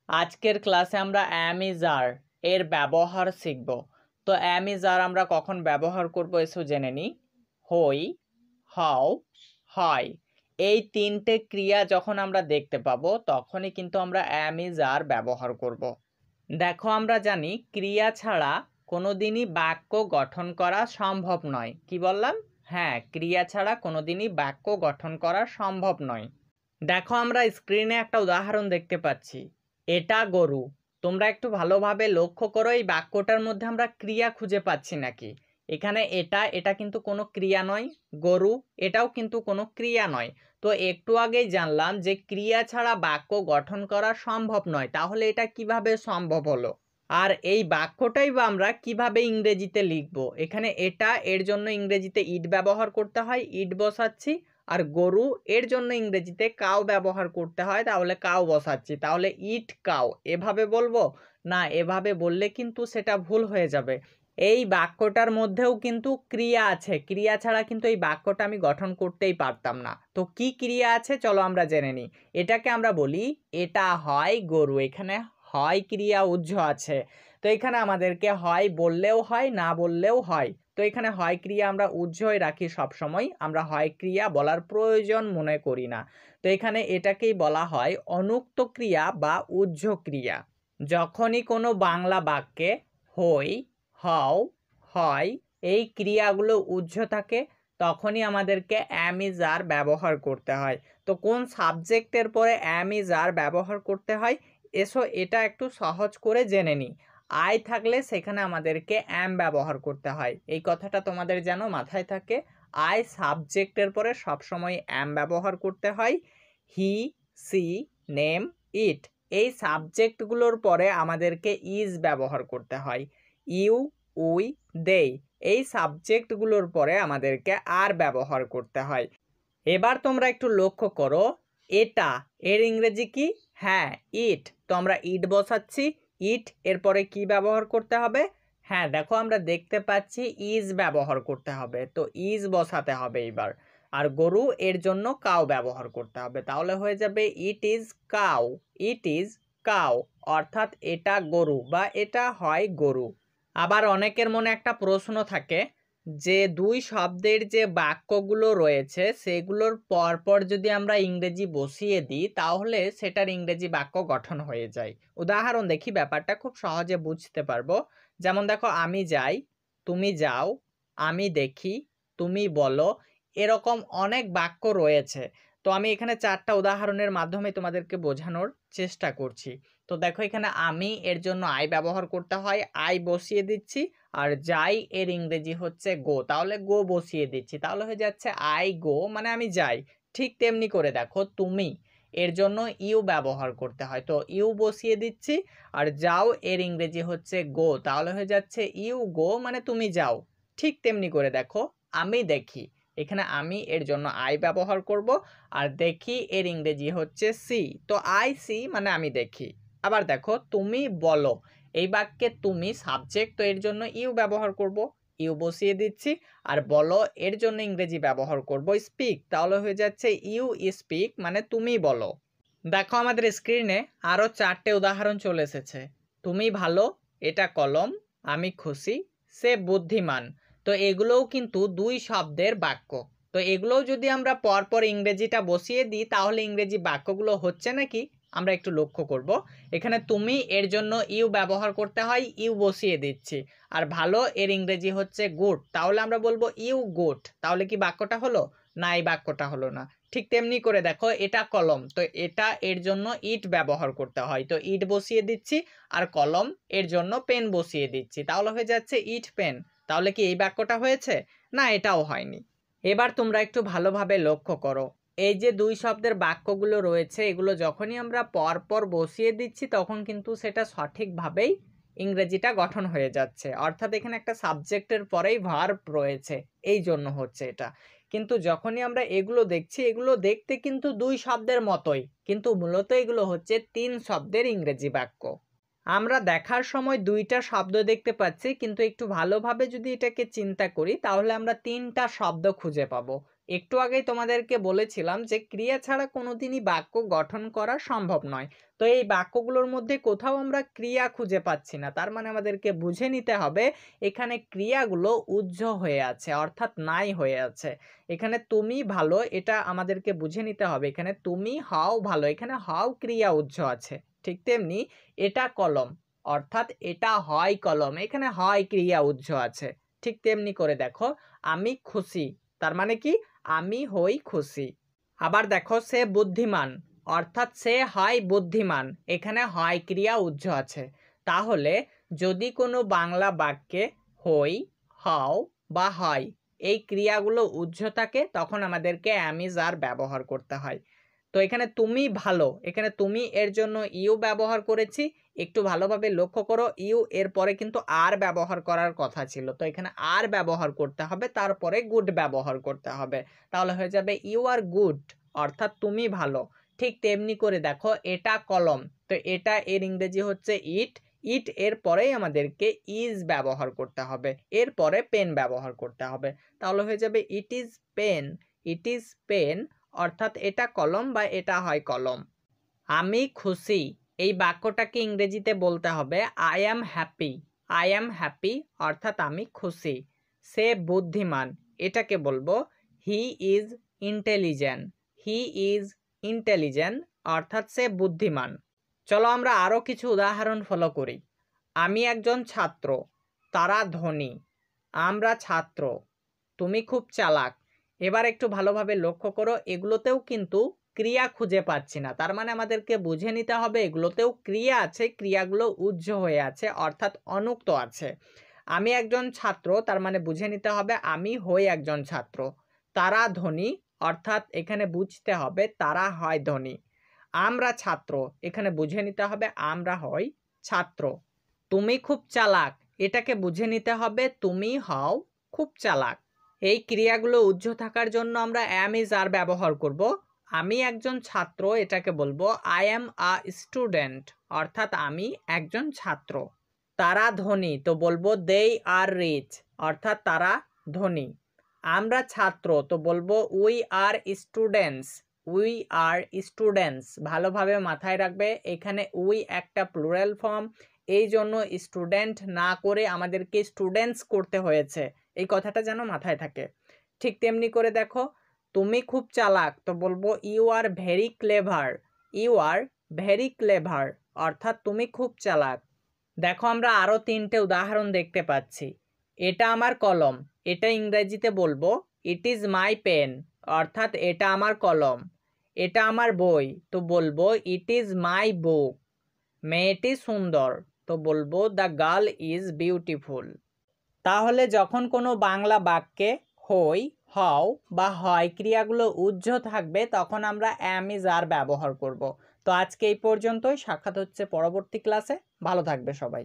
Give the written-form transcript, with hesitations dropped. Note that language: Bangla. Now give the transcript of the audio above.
আজকের ক্লাসে আমরা অ্যাম ইজ আর এর ব্যবহার শিখব। তো অ্যাম ইজ আর আমরা কখন ব্যবহার করব এসো জেনে নিই। হই, হাও, হয়, এই তিনটে ক্রিয়া যখন আমরা দেখতে পাবো তখনই কিন্তু আমরা অ্যাম ইজ আর ব্যবহার করব। দেখো আমরা জানি ক্রিয়া ছাড়া কোনোদিনই বাক্য গঠন করা সম্ভব নয়। কি বললাম? হ্যাঁ, ক্রিয়া ছাড়া কোনোদিনই বাক্য গঠন করা সম্ভব নয়। দেখো আমরা স্ক্রিনে একটা উদাহরণ দেখতে পাচ্ছি, এটা গরু। তোমরা একটু ভালোভাবে লক্ষ্য করো এই বাক্যটার মধ্যে আমরা ক্রিয়া খুঁজে পাচ্ছি নাকি। এখানে এটা কিন্তু কোনো ক্রিয়া নয়, গরু এটাও কিন্তু কোনো ক্রিয়া নয়। তো একটু আগেই জানলাম যে ক্রিয়া ছাড়া বাক্য গঠন করা সম্ভব নয়, তাহলে এটা কিভাবে সম্ভব হলো? আর এই বাক্যটাই বা আমরা কিভাবে ইংরেজিতে লিখব? এখানে এটা এর জন্য ইংরেজিতে ইট ব্যবহার করতে হয়, ইট বসাচ্ছি। আর গরু এর জন্য ইংরেজিতে কাউ ব্যবহার করতে হয়, তাহলে কাউ বসাচ্ছি। তাহলে ইট কাউ এভাবে বলবো না, এভাবে বললে কিন্তু সেটা ভুল হয়ে যাবে। এই বাক্যটার মধ্যেও কিন্তু ক্রিয়া আছে, ক্রিয়া ছাড়া কিন্তু এই বাক্যটা আমি গঠন করতেই পারতাম না। তো কি ক্রিয়া আছে চলো আমরা জেনে নিই। এটাকে আমরা বলি এটা হয় গরু। এখানে হয় ক্রিয়া উহ্য আছে, তো এখানে আমাদেরকে হয় বললেও হয়, না বললেও হয়। তো এখানে হয় ক্রিয়া আমরা উহ্যই রাখি সব সময়, আমরা হয় ক্রিয়া বলার প্রয়োজন মনে করি না। তো এখানে এটাকেই বলা হয় অনুক্ত ক্রিয়া বা উহ্য ক্রিয়া। যখনই কোনো বাংলা বাক্যে হই, হও, হয় এই ক্রিয়াগুলো উহ্য থাকে তখনই আমাদেরকে অ্যাম ইজ আর ব্যবহার করতে হয়। তো কোন সাবজেক্টের পরে অ্যাম ইজ আর ব্যবহার করতে হয় এসো এটা একটু সহজ করে জেনে নিই। আই থাকলে সেখানে আমাদেরকে অ্যাম ব্যবহার করতে হয়, এই কথাটা তোমাদের যেন মাথায় থাকে। আই সাবজেক্টের পরে সবসময় অ্যাম ব্যবহার করতে হয়। হি, সি, নেম, ইট এই সাবজেক্টগুলোর পরে আমাদেরকে ইজ ব্যবহার করতে হয়। ইউ, উই, দেই এই সাবজেক্টগুলোর পরে আমাদেরকে আর ব্যবহার করতে হয়। এবার তোমরা একটু লক্ষ্য করো, এটা এর ইংরেজি কি? হ্যাঁ, ইট। তো আমরা ইট বসাচ্ছি, ইট এরপরে কি ব্যবহার করতে হবে? হ্যাঁ দেখো আমরা দেখতে পাচ্ছি ইজ ব্যবহার করতে হবে, তো ইজ বসাতে হবে এবার। আর গরু এর জন্য কাউ ব্যবহার করতে হবে, তাহলে হয়ে যাবে it is cow. It is cow অর্থাৎ এটা গরু বা এটা হয় গরু। আবার অনেকের মনে একটা প্রশ্ন থাকে যে দুই শব্দের যে বাক্যগুলো রয়েছে সেগুলোর পরপর যদি আমরা ইংরেজি বসিয়ে দিই তাহলে সেটার ইংরেজি বাক্য গঠন হয়ে যায়। উদাহরণ দেখি, ব্যাপারটা খুব সহজে বুঝতে পারবো। যেমন দেখো, আমি যাই, তুমি যাও, আমি দেখি, তুমি বলো, এরকম অনেক বাক্য রয়েছে। তো আমি এখানে চারটা উদাহরণের মাধ্যমে তোমাদেরকে বোঝানোর চেষ্টা করছি। তো দেখো এখানে আমি এর জন্য আই ব্যবহার করতে হয়, আই বসিয়ে দিচ্ছি। আর যাই এর ইংরেজি হচ্ছে গো, তাহলে গো বসিয়ে দিচ্ছি, তাহলে হয়ে যাচ্ছে আই গো মানে আমি যাই। ঠিক তেমনি করে দেখো তুমি এর জন্য ইউ ব্যবহার করতে হয়, তো ইউ বসিয়ে দিচ্ছি। আর যাও এর ইংরেজি হচ্ছে গো, তাহলে হয়ে যাচ্ছে ইউ গো মানে তুমি যাও। ঠিক তেমনি করে দেখো আমি দেখি, এখানে আমি এর জন্য আই ব্যবহার করব। আর দেখি এর ইংরেজি হচ্ছে সি, তো আই সি মানে আমি দেখি। আবার দেখো তুমি বলো, এই বাক্যে তুমি সাবজেক্ট, তো এর জন্য ইউ ব্যবহার করব, ইউ বসিয়ে দিচ্ছি। আর বলো এর জন্য ইংরেজি ব্যবহার করব স্পিক, তাহলে হয়ে যাচ্ছে ইউ স্পিক মানে তুমি বলো। দেখো আমাদের স্ক্রিনে আরও চারটে উদাহরণ চলে এসেছে। তুমি ভালো, এটা কলম, আমি খুশি, সে বুদ্ধিমান। তো এগুলোও কিন্তু দুই শব্দের বাক্য। তো এগুলোও যদি আমরা পরপর ইংরেজিটা বসিয়ে দিই তাহলে ইংরেজি বাক্যগুলো হচ্ছে নাকি আমরা একটু লক্ষ্য করব। এখানে তুমি এর জন্য ইউ ব্যবহার করতে হয়, ইউ বসিয়ে দিচ্ছি। আর ভালো এর ইংরেজি হচ্ছে গুড, তাহলে আমরা বলবো ইউ গুড, তাহলে কি বাক্যটা হলো? না, এই বাক্যটা হলো না। ঠিক তেমনি করে দেখো এটা কলম, তো এটা এর জন্য ইট ব্যবহার করতে হয়, তো ইট বসিয়ে দিচ্ছি। আর কলম এর জন্য পেন বসিয়ে দিচ্ছি, তাহলে হয়ে যাচ্ছে ইট পেন। তাহলে কি এই বাক্যটা হয়েছে? না, এটাও হয়নি। এবার তোমরা একটু ভালোভাবে লক্ষ্য করো, এই যে দুই শব্দের বাক্যগুলো রয়েছে এগুলো যখনই আমরা পরপর বসিয়ে দিচ্ছি তখন কিন্তু সেটা সঠিকভাবেই ইংরেজিটা গঠন হয়ে যাচ্ছে, অর্থাৎ এখানে একটা সাবজেক্টের পরেই ভার্ব রয়েছে, এই জন্য হচ্ছে এটা। কিন্তু যখনই আমরা এগুলো দেখছি এগুলো দেখতে কিন্তু দুই শব্দের মতোই, কিন্তু মূলত এগুলো হচ্ছে তিন শব্দের ইংরেজি বাক্য। আমরা দেখার সময় দুইটা শব্দ দেখতে পাচ্ছি, কিন্তু একটু ভালোভাবে যদি এটাকে চিন্তা করি তাহলে আমরা তিনটা শব্দ খুঁজে পাবো। একটু আগেই তোমাদেরকে বলেছিলাম যে ক্রিয়া ছাড়া কোনোদিনই বাক্য গঠন করা সম্ভব নয়। তো এই বাক্যগুলোর মধ্যে কোথাও আমরা ক্রিয়া খুঁজে পাচ্ছি না, তার মানে আমাদেরকে বুঝে নিতে হবে এখানে ক্রিয়াগুলো উহ্য হয়ে আছে, অর্থাৎ নাই হয়ে আছে। এখানে তুমি ভালো, এটা আমাদেরকে বুঝে নিতে হবে এখানে তুমি হও ভালো, এখানে হও ক্রিয়া উহ্য আছে। ঠিক তেমনি এটা কলম, অর্থাৎ এটা হয় কলম, এখানে হয় ক্রিয়া উহ্য আছে। ঠিক তেমনি করে দেখো আমি খুশি, তার মানে কি আমি হই খুশি। আবার দেখো সে বুদ্ধিমান, অর্থাৎ সে হয় বুদ্ধিমান, এখানে হয় ক্রিয়া উহ্য আছে। তাহলে যদি কোনো বাংলা বাক্যে হই, হও বা হয় এই ক্রিয়াগুলো উহ্য থাকে তখন আমাদেরকে অ্যাম ইজ আর ব্যবহার করতে হয়। তো এখানে তুমি ভালো, এখানে তুমি এর জন্য ইউ ব্যবহার করেছি। একটু ভালোভাবে লক্ষ্য করো, ইউ এর পরে কিন্তু আর ব্যবহার করার কথা ছিল, তো এখানে আর ব্যবহার করতে হবে, তারপরে গুড ব্যবহার করতে হবে, তাহলে হয়ে যাবে ইউ আর গুড, অর্থাৎ তুমি ভালো। ঠিক তেমনি করে দেখো এটা কলম, তো এটা এর ইংরেজি হচ্ছে ইট, ইট এর পরেই আমাদেরকে ইজ ব্যবহার করতে হবে, এরপরে পেন ব্যবহার করতে হবে, তাহলে হয়ে যাবে it is pen, it is pen, অর্থাৎ এটা কলম বা এটা হয় কলম। আমি খুশি, এই বাক্যটাকে ইংরেজিতে বলতে হবে I am happy, I am happy, অর্থাৎ আমি খুশি। সে বুদ্ধিমান, এটাকে বলবো he is intelligent, he is intelligent, অর্থাৎ সে বুদ্ধিমান। চলো আমরা আরও কিছু উদাহরণ ফলো করি। আমি একজন ছাত্র, তারা ধনী, আমরা ছাত্র, তুমি খুব চালাক। এবার একটু ভালোভাবে লক্ষ্য করো, এগুলোতেও কিন্তু ক্রিয়া খুঁজে পাচ্ছি না, তার মানে আমাদেরকে বুঝে নিতে হবে এগুলোতেও ক্রিয়া আছে, ক্রিয়াগুলো উহ্য হয়ে আছে, অর্থাৎ অনুক্ত আছে। আমি একজন ছাত্র, তার মানে বুঝে নিতে হবে আমি হই একজন ছাত্র। তারা ধনী, অর্থাৎ এখানে বুঝতে হবে তারা হয় ধনী। আমরা ছাত্র, এখানে বুঝে নিতে হবে আমরা হই ছাত্র। তুমি খুব চালাক, এটাকে বুঝে নিতে হবে তুমি হও খুব চালাক। এই ক্রিয়াগুলো উহ্য থাকার জন্য আমরা অ্যাম ইজ আর ব্যবহার করব। আমি একজন ছাত্র, এটাকে বলবো আই অ্যাম আ স্টুডেন্ট, অর্থাৎ আমি একজন ছাত্র। তারা ধনী, তো বলবো দে আর রিচ, অর্থাৎ তারা ধনী। আমরা ছাত্র, তো বলবো we are students, we are students. ভালোভাবে মাথায় রাখবে এখানে উই একটা প্লুরাল ফর্ম, এই জন্য স্টুডেন্ট না করে আমাদেরকে স্টুডেন্টস করতে হয়েছে, এই কথাটা যেন মাথায় থাকে। ঠিক তেমনি করে দেখো তুমি খুব চালাক, তো বলবো you are very clever, you are very clever, অর্থাৎ তুমি খুব চালাক। দেখো আমরা আরও তিনটে উদাহরণ দেখতে পাচ্ছি। এটা আমার কলম, এটা ইংরেজিতে বলবো ইট ইজ মাই পেন, অর্থাৎ এটা আমার কলম। এটা আমার বই, তো বলবো ইট ইজ মাই বুক। মেয়েটি সুন্দর, তো বলবো দ্য গার্ল ইজ বিউটিফুল। তাহলে যখন কোনো বাংলা বাক্যে হই, হও বা হয় ক্রিয়াগুলো উহ্য থাকবে তখন আমরা অ্যাম ইজ আর ব্যবহার করব। তো আজকে এই পর্যন্তই, সাক্ষাৎ হচ্ছে পরবর্তী ক্লাসে, ভালো থাকবে সবাই।